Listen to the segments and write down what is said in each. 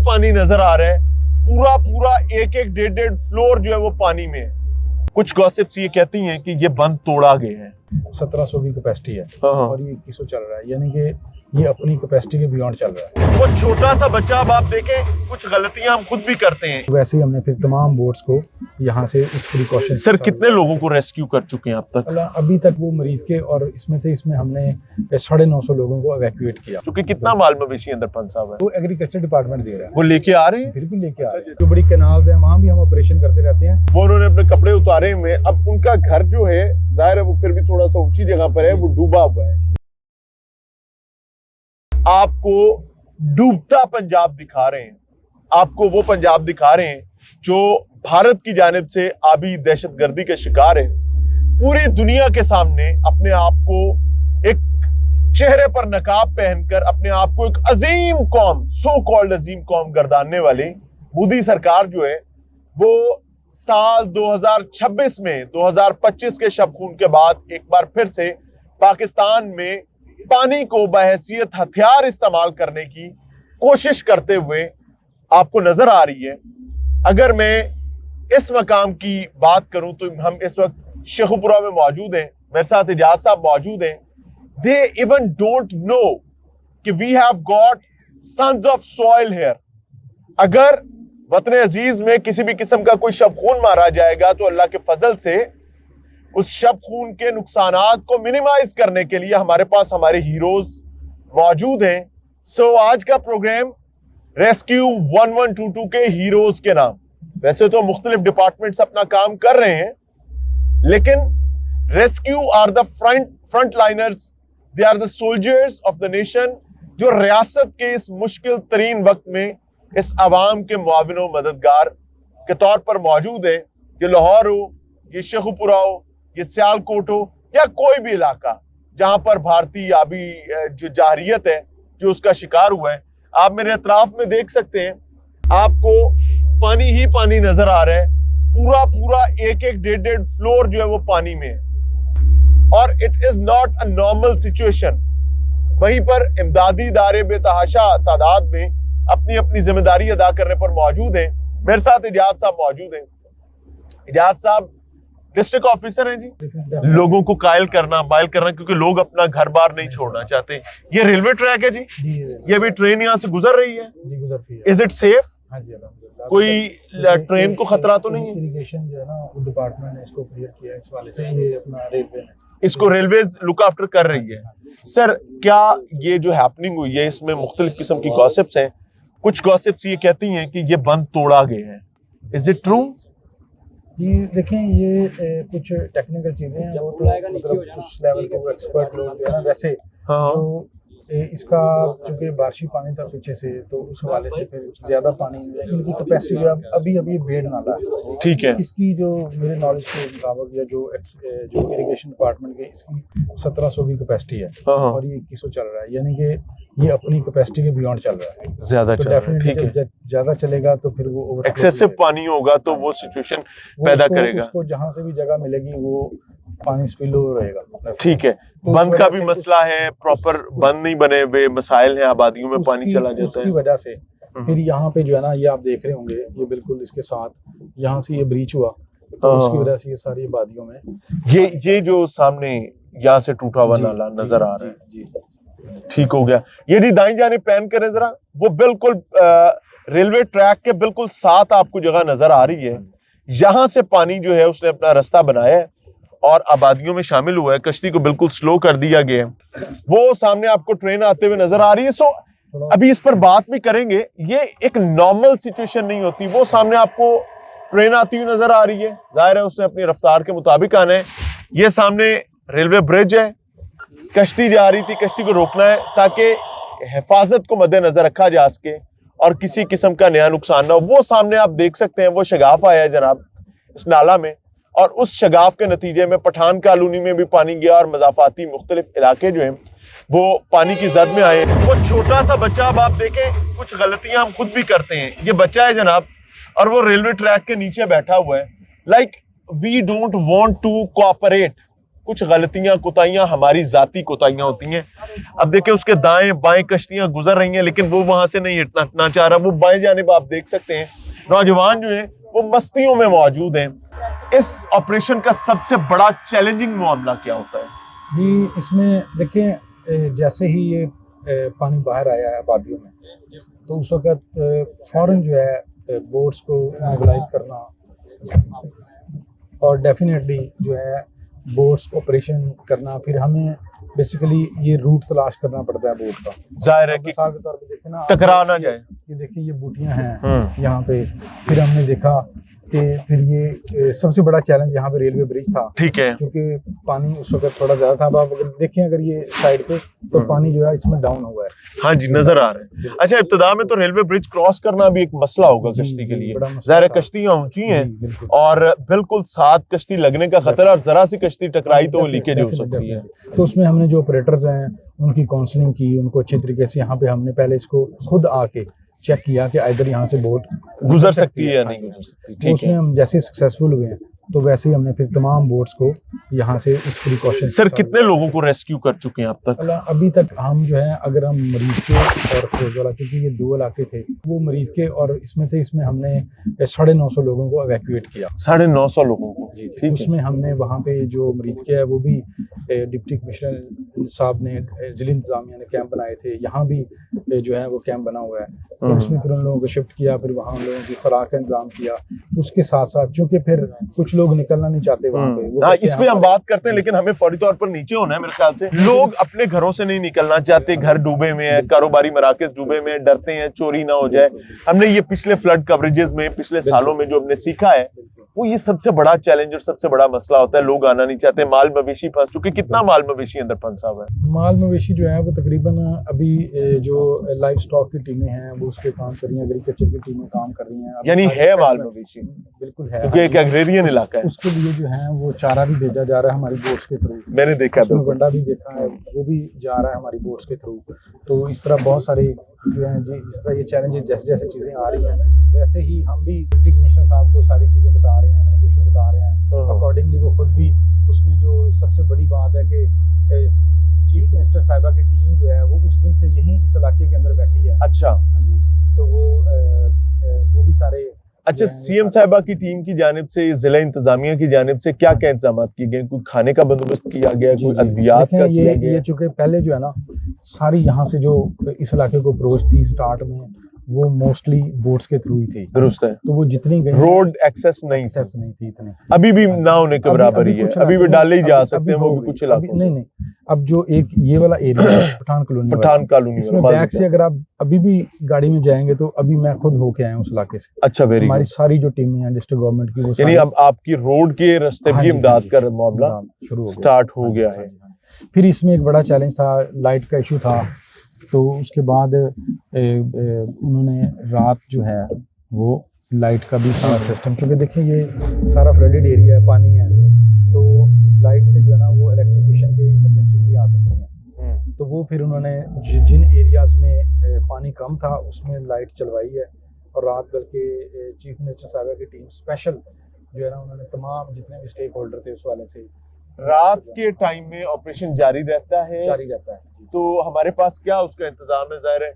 पानी नजर आ रहा है। पूरा पूरा एक एक डेढ़ डेढ़ फ्लोर जो है वो पानी में है। कुछ गॉसिप्स ये कहती हैं कि ये बंद तोड़ा गया है। 1700 की कैपेसिटी है हाँ। और ये 2100 चल रहा है, यानी कि ये अपनी कैपेसिटी के बियॉन्ड चल रहा है। वो छोटा सा बच्चा, अब आप देखें कुछ गलतियां हम खुद भी करते हैं। वैसे ही हमने फिर तमाम बोट्स को यहाँ से उस प्रिकॉशन। सर कितने लोगों को रेस्क्यू कर चुके हैं अब तक? अभी तक वो मरीज के और इसमें थे, इसमें हमने 950 लोगों को एवैक्यूएट किया। क्योंकि कितना माल मवेशी अंदर फंसा हुआ है? वो एग्रीकल्चर डिपार्टमेंट दे रहा है। वो लेके आ रहे हैं, बिल्कुल लेके आ रहे हैं। जो बड़ी कैनाल्स हैं वहाँ भी हम ऑपरेशन करते रहते हैं। वो उन्होंने अपने कपड़े उतारे हुए हैं। अब उनका घर जो है जाहिर है वो फिर भी थोड़ा सा ऊंची जगह पर है, वो डूबा हुआ है। आपको डूबता पंजाब दिखा रहे हैं, आपको वो पंजाब दिखा रहे हैं जो भारत की जानिब से आबी दहशतगर्दी के शिकार है। पूरी दुनिया के सामने अपने आप को एक चेहरे पर नकाब पहनकर अपने आप को एक अजीम कौम, सो कॉल्ड अजीम कौम गर्दानने वाली मोदी सरकार जो है वो साल 2026 में 2025 के शब खून के बाद एक बार फिर से पाकिस्तान में पानी को बहैसियत हथियार इस्तेमाल करने की कोशिश करते हुए आपको नजर आ रही है। अगर मैं इस मकाम की बात करूं तो हम इस वक्त शेखुपुरा में मौजूद हैं, मेरे साथ इजाज साहब मौजूद हैं। दे इवन डोंट नो कि we have got sons of soil here. अगर वतन अजीज में किसी भी किस्म का कोई शब खून मारा जाएगा तो अल्लाह के फजल से उस शब खून के नुकसानात को मिनिमाइज करने के लिए हमारे पास हमारे हीरोज मौजूद हैं। सो आज का प्रोग्राम रेस्क्यू 1122 के हीरोज के नाम। वैसे तो मुख्तलिफ डिपार्टमेंट्स अपना काम कर रहे हैं, लेकिन rescue are the front liners, they are the soldiers of the nation, जो रियासत के इस मुश्किल तरीन वक्त में इस अवाम के मुआविनो मददगार के तौर पर मौजूद है। ये लाहौर हो, ये शेखुपुरा हो, ये सियालकोट हो या कोई भी इलाका जहां पर भारतीय आबी जो जाहरियत है जो उसका शिकार हुआ है। आप मेरे अतराफ में देख सकते हैं, आपको पानी ही पानी नजर आ रहा है। पूरा पूरा एक एक डेढ़ डेढ़ फ्लोर जो है वो पानी में है और it is not a normal situation. वहीं पर इमदादी इदारे बेतहाशा तादाद में अपनी अपनी जिम्मेदारी अदा करने पर मौजूद हैं। मेरे साथ इजाज साहब मौजूद हैं। इजाज साहब डिस्ट्रिक्ट ऑफिसर हैं जी। लोगों को कायल करना, बायल करना, क्योंकि लोग अपना घर बार नहीं छोड़ना चाहते। ये रेलवे ट्रैक है जी, ये भी ट्रेन यहाँ से गुजर रही है, इज इट सेफ? हाँ जी, अल्हम्दुलिल्लाह। कोई ट्रेन को खतरा तो नहीं है? इरिगेशन जो है ना वो डिपार्टमेंट ने इसको क्लियर किया, इस वाले से ये अपना रेलवे ने इसको रेलवेज लुक आफ्टर कर रही है। सर क्या ये जो हैपनिंग हुई है इसमें मुख्तलिफ किस्म की गॉसिप्स हैं। कुछ गॉसिप्स ये कहती हैं कि ये बंद तोड़ा गया है, इज इट ट्रू? ये देखें, ये कुछ टेक्निकल चीजें हैं, वो तो मतलब उस लेवल के वो एक्सपर्ट लोग जो है ना, वैसे हाँ। जो इसका चूंकि बारिशी पानी था पीछे से, तो उस हवाले से फिर ज्यादा पानी, इनकी कैपेसिटी जो अभी अभी बेड नाला है, ठीक है, इसकी जो मेरे नॉलेज के मुताबिक या जो इरिगेशन डिपार्टमेंट के, इसकी 1700 की कैपेसिटी है और ये 2100 चल रहा है, यानी कि ये अपनी कैपेसिटी के बियॉन्ड चल रहा है। ज्यादा तो चल रहा है, ठीक है। जब ज्यादा चलेगा तो फिर वो एक्सेसिव पानी होगा तो वो सिचुएशन पैदा करेगा। उसको जहां से भी जगह मिलेगी वो पानी स्पिल ओवर रहेगा, ठीक है। तो बंद का भी मसला है, प्रॉपर बंद नहीं बने हुए मसाइल हैं, आबादियों में पानी चला जाता है। उसकी वजह से फिर यहाँ पे जो है ना, ये आप देख रहे होंगे, ये बिल्कुल इसके साथ यहाँ से ये ब्रीच हुआ, तो उसकी वजह से ये सारी आबादियों में ये जो सामने यहाँ से टूटा हुआ नाला नजर आ रहा है, जी ठीक हो गया। ये जी दाईं जानिब पैन करें जरा, वो बिल्कुल रेलवे ट्रैक के बिल्कुल साथ आपको जगह नजर आ रही है। यहाँ से पानी जो है उसने अपना रास्ता बनाया है और आबादियों में शामिल हुआ है। कश्ती को बिल्कुल स्लो कर दिया गया है। वो सामने आपको ट्रेन आते हुए नजर आ रही है। सो अभी इस पर बात भी करेंगे। ये एक नॉर्मल सिचुएशन नहीं होती। वो सामने आपको ट्रेन आती हुई नजर आ रही है, जाहिर है उसने अपनी रफ्तार के मुताबिक आना है। ये सामने रेलवे ब्रिज है, कश्ती जा रही थी, कश्ती को रोकना है ताकि हिफाजत को मद्देनजर रखा जा सके और किसी किस्म का नया नुकसान ना हो। वो सामने आप देख सकते हैं, वो शगाफ आया है जनाब इस नाला में, और उस शगाफ के नतीजे में पठान कॉलोनी में भी पानी गया और मजाफाती मुख्तलिफ इलाके जो हैं वो पानी की जद में आए। वो छोटा सा बच्चा, अब आप देखें कुछ गलतियां हम खुद भी करते हैं। ये बच्चा है जनाब और वो रेलवे ट्रैक के नीचे बैठा हुआ है। Like we don't want to cooperate. कुछ गलतियां कोताहियां हमारी जाती कोताहियां होती हैं। अब देखिए उसके दाएं बाएं कश्तियां गुजर रही हैं, लेकिन वो वहां से नहीं हटना चाह रहा। वो बाएं जानिब आप देख सकते हैं नौजवान जो है वो मस्तियों में मौजूद हैं। इस ऑपरेशन का सबसे बड़ा चैलेंजिंग मामला क्या होता है? जी, इसमें देखिए जैसे ही ये पानी बाहर आया है आबादियों में, तो उस वक्त फौरन जो है बोट्स को मोबिलाइज करना और डेफिनेटली जो है बोट्स ऑपरेशन करना, फिर हमें बेसिकली ये रूट तलाश करना पड़ता है बोट का। जाहिर है कि मिसाल के तौर पे देखें ना, टकरा ना जाए। ये देखिए ये बूटियां हैं यहाँ पे। फिर हमने देखा कि फिर ये सबसे बड़ा चैलेंज यहाँ पे रेलवे ब्रिज था, ठीक है, क्योंकि पानी उस वक्त थोड़ा ज्यादा था। अब आप अगर देखें अगर ये साइड पे, तो पानी जो है इसमें डाउन हुआ है। हाँ जी, नजर आ रहा है। अच्छा, इब्तिदा में तो रेलवे ब्रिज क्रॉस करना भी एक मसला होगा कश्ती के लिए। ज़ाहिर कश्तियां ऊंची हैं और बिल्कुल साथ कश्ती लगने का खतरा, और जरा सी कश्ती टकराई तो लीकेज हो सकती है। तो उसमें हमने जो ऑपरेटर्स हैं उनकी काउंसलिंग की, उनको अच्छी तरीके से यहाँ पे हमने पहले इसको खुद आके चेक किया कि इधर यहाँ से बोट गुजर सकती है या नहीं गुजर सकती। तो उसमें हम जैसे सक्सेसफुल हुए हैं, तो वैसे ही हमने फिर तमाम बोट्स को यहाँ से उस प्रिकॉशन। सर कितने लोगों को रेस्क्यू कर चुके हैं अब तक? अभी तक हम जो है, अगर हम मरीज के और फौजवाला, क्योंकि ये दो इलाके थे, वो मरीज के और इसमें थे, इसमें हमने 950 लोगों को एवैक्यूएट किया। 950 लोगों को? जी जी। उसमें हमने वहाँ पे जो मरीज के है वो भी डिप्टी कमिश्नर साहब ने, जिला इंतजामिया ने कैंप बनाए थे, यहाँ भी जो है वो कैंप बना हुआ है। तो उसमें फिर उन लोगों को शिफ्ट किया, फिर वहाँ उन लोगों की खुराक का इंतजाम किया। उसके साथ साथ चूंकि फिर कुछ लोग निकलना नहीं चाहते वहाँ पे, इस पे हम बात करते हैं, लेकिन हमें फौरी तौर पर नीचे होना है मेरे ख्याल से। लोग अपने घरों से नहीं निकलना चाहते, घर डूबे में है, कारोबारी मराकज डूबे में, डरते हैं चोरी ना हो जाए। हमने ये पिछले फ्लड कवरेजेस में, पिछले सालों में जो हमने सीखा है, वो ये सबसे बड़ा चैलेंज और सबसे बड़ा मसला होता है। लोग आना नहीं चाहते, माल मवेशी फंस चुके। कितना माल मवेशी अंदर फंसा हुआ है? माल मवेशी जो है वो तकरीबन अभी जो लाइव स्टॉक की टीमें हैं वो उस पे काम कर रही हैं, एग्रीकल्चर की टीमें काम कर रही हैं। यानी है माल मवेशी? बिल्कुल है, क्योंकि एक एग्रेरियन इलाका है। उसके लिए जो है वो चारा भी भेजा जा रहा है हमारी बोट्स के थ्रू। मैंने देखा है, गंडा भी देखा है, वो भी जा रहा है हमारी बोट्स के थ्रू। तो इस तरह बहुत सारे जो है जी, इस तरह ये चैलेंजेस जैसे जैसे चीजें आ रही हैं, वैसे ही हम भी डिप्टी कमिश्नर साहब को सारी चीजें बता रहे हैं, सिचुएशन बता रहे हैं। अकॉर्डिंगली वो खुद भी उसमें, जो सबसे बड़ी बात है कि चीफ मिनिस्टर साहिबा की टीम जो है वो उस दिन से यहीं इस इलाके के अंदर बैठी है। अच्छा, तो वो भी सारे। अच्छा, सीएम साहिबा की टीम की जानिब से, जिला इंतजामिया की जानिब से क्या क्या इंतजाम किए गए? कोई खाने का बंदोबस्त किया गया, कोई अद्वियात का किया गया? ये चूंकि पहले जो है ना, सारी यहाँ से जो इस इलाके को अप्रोच थी स्टार्ट में, वो मोस्टली बोट्स के थ्रू ही थी। दुरुस्त है। तो वो जितनी गई, रोड एक्सेस नहीं थी इतने, अभी भी ना होने के बराबर ही है। अभी भी डाले ही जा सकते हैं, वो भी कुछ इलाकों से। नहीं, अब जो एक ये वाला एरिया है पठान कॉलोनी, इसमें बैक से अगर आप अभी भी गाड़ी में जाएंगे, तो अभी मैं खुद होके आया हूँ उस इलाके से। अच्छा, वेरी हमारी सारी जो टीमें हैं डिस्ट्रिक्ट गवर्नमेंट की, वो यानी अब आपकी रोड के रास्ते भी इमदाद का मामला शुरू स्टार्ट हो गया है। फिर इसमें एक बड़ा चैलेंज था, लाइट का इशू था। तो उसके बाद उन्होंने रात जो है वो लाइट का भी सारा सिस्टम, क्योंकि देखिए ये सारा फ्लडेड एरिया है, पानी है, तो लाइट से जो है ना वो इलेक्ट्रिफिकेशन के इमरजेंसीज भी आ सकती हैं। तो वो फिर उन्होंने जिन एरियाज में पानी कम था उसमें लाइट चलवाई है। और रात बल्कि चीफ मिनिस्टर साहिबा की टीम स्पेशल जो है ना, उन्होंने तमाम जितने भी स्टेक होल्डर थे उस वाले से, रात के टाइम में ऑपरेशन जारी रहता है। तो हमारे पास क्या उसका इंतजाम है? जाहिर है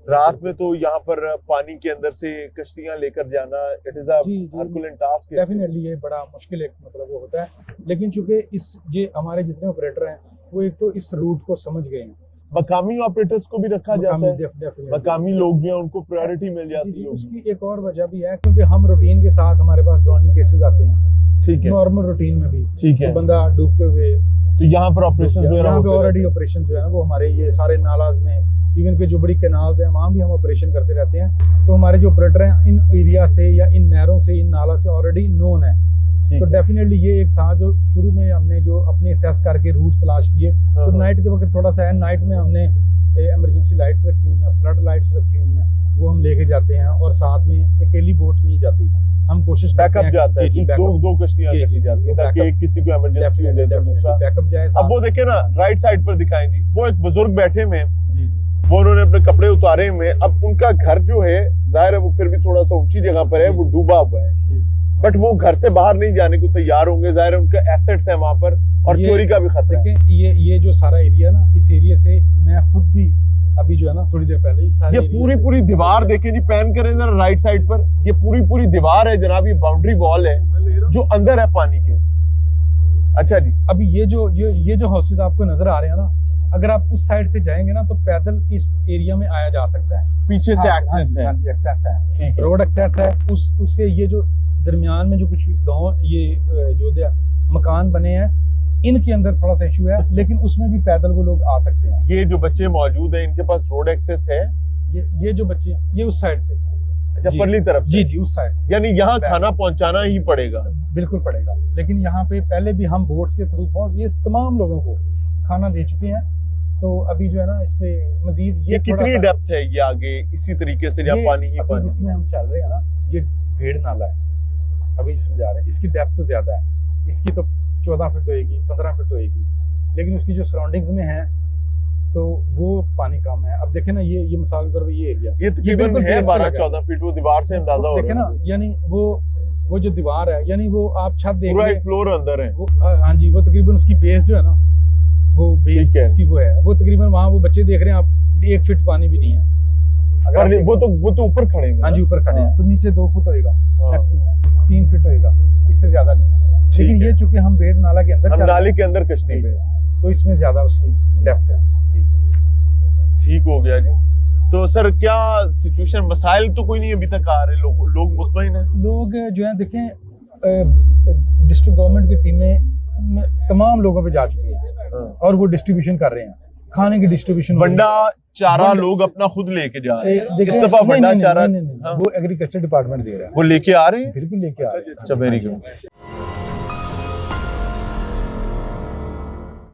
रात में तो यहाँ पर पानी के अंदर से कश्तियां लेकर जाना, it is a herculean task. Definitely ये बड़ा मुश्किल एक मतलब वो होता है, लेकिन चूंकि ये हमारे जितने ऑपरेटर हैं वो एक तो इस रूट को समझ गए हैं। मकामी ऑपरेटर्स को भी रखा जाता है, मकामी लोग जो हैं उनको प्रायोरिटी मिल जाती है। उसकी एक और वजह भी है, क्योंकि हम रूटीन के साथ हमारे पास ड्रॉनिंग केसेस आते हैं, ठीक है, नॉर्मल रूटीन में भी, ठीक है, तो बंदा डूबते हुए, तो यहाँ पर ऑपरेशन यहाँ पे ऑलरेडी ऑपरेशन जो है ना वो हमारे ये सारे नालाज में, इवन के जो बड़ी कैनाल्स हैं वहाँ भी हम ऑपरेशन करते रहते हैं। तो हमारे जो ऑपरेटर हैं इन एरिया से या इन नहरों से, इन नाला से ऑलरेडी नोन है। तो डेफिनेटली ये एक था जो शुरू में हमने जो अपने असेस करके रूट तलाश किए। तो नाइट के वक्त थोड़ा सा है, नाइट में हमने इमरजेंसी लाइट्स रखी हुई हैं, फ्लड लाइट्स रखी हुई हैं, वो हम लेके जाते हैं। और साथ में अकेली बोट नहीं जाती, हम कोशिश करते हैं जाता है, दो कश्तियां रखी जाती हैं ताकि किसी को इमरजेंसी हो जाए तो दूसरा बैकअप जाए। अब वो देखे ना राइट साइड पर दिखाएं जी, वो एक बुजुर्ग बैठे में, वो उन्होंने अपने कपड़े उतारे हुए। अब उनका घर जो है जाहिर है वो फिर भी थोड़ा सा ऊंची जगह पर है, वो डूबा हुआ है, बट वो घर से बाहर नहीं जाने को तैयार होंगे। जाहिर है उनके एसेट्स हैं वहां पर और चोरी का भी खतरा है। देखें ये जो सारा एरिया ना, इस एरिया से मैं खुद भी अभी जो है ना थोड़ी देर पहले ये पूरी दीवार देखें जी, पैन करें जरा राइट साइड पर, ये पूरी दीवार है जनाब, ये बाउंड्री वॉल है जो अंदर है पानी के। अच्छा जी, अभी ये जो हाउसेज आपको नजर आ रहे हैं ना, अगर आप उस साइड से जाएंगे ना तो पैदल इस एरिया में आया जा सकता है, पीछे से एक्सेस है। हाँ जी, एक्सेस है, रोड एक्सेस है। उसके ये जो दरमियान में जो कुछ गांव ये जो मकान बने हैं, इनके अंदर थोड़ा सा इशू है, लेकिन उसमें भी पैदल वो लोग आ सकते हैं। ये जो बच्चे मौजूद हैं इनके पास रोड एक्सेस है? ये जो बच्चे ये उस साइड से, अच्छा परली तरफ से? जी उस साइड से, यानी यहाँ खाना पहुंचाना ही पड़ेगा? बिल्कुल पड़ेगा, लेकिन यहाँ पे पहले भी हम बोट्स के थ्रू बहुत ये तमाम लोगों को खाना दे चुके हैं। तो अभी जो है ना इस पे मजीद ये कितनी डेप्थ है ये आगे इसी तरीके से जब पानी ही पानी? जिसमें हम चल रहे हैं ना, ये भेड़ नाला है अभी जिसमें जा रहे हैं, इसकी डेप्थ तो ज्यादा है, इसकी तो 14 फीट होएगी, 15 फीट होएगी, लेकिन उसकी जो सराउंडिंग्स में है तो वो पानी कम है। अब देखें ना ये मिसाल के तौर पर ये एरिया, ये तकरीबन है 12-14 फीट, वो दीवार से अंदाजा हो रहा है। देखें ना, यानी वो जो दीवार है, यानी वो आप छत देख पूरा एक फ्लोर अंदर है। हाँ जी, वो तकरीबन उसकी बेस जो है ना, वो बेस उसकी वो है, वो तकरीबन वहाँ वो बच्चे देख रहे हैं आप, 1 फीट पानी भी नहीं है। अगर वो तो ऊपर खड़े हैं। हाँ जी, ऊपर खड़े हैं, तो नीचे 2 फुट होएगा मैक्सिमम, 3 फीट होएगा, इससे ज्यादा नहीं है। लेकिन ये चूंकि हम बेड़ नाला के अंदर, हम नाले के अंदर कश्ती पे, तो इसमें ज्यादा उसकी डेप्थ है। ठीक हो गया जी। तो सर क्या सिचुएशन, मसाइल तो कोई नहीं अभी तक आ रहे, लोग मुतमईन हैं? लोग जो है देखें, डिस्ट्रिक्ट गवर्नमेंट की टीमें तमाम लोगों पे जा चुकी है और वो डिस्ट्रीब्यूशन कर रहे हैं, खाने की डिस्ट्रीब्यूशन। वंडा चारा लोग अपना खुद लेके जा रहे हैं, इस दफा वंडा चारा वो एग्रीकल्चर डिपार्टमेंट दे रहा है। वो लेके आ रहे हैं? बिल्कुल लेके आ रहे हैं। अच्छा, वेरी गुड।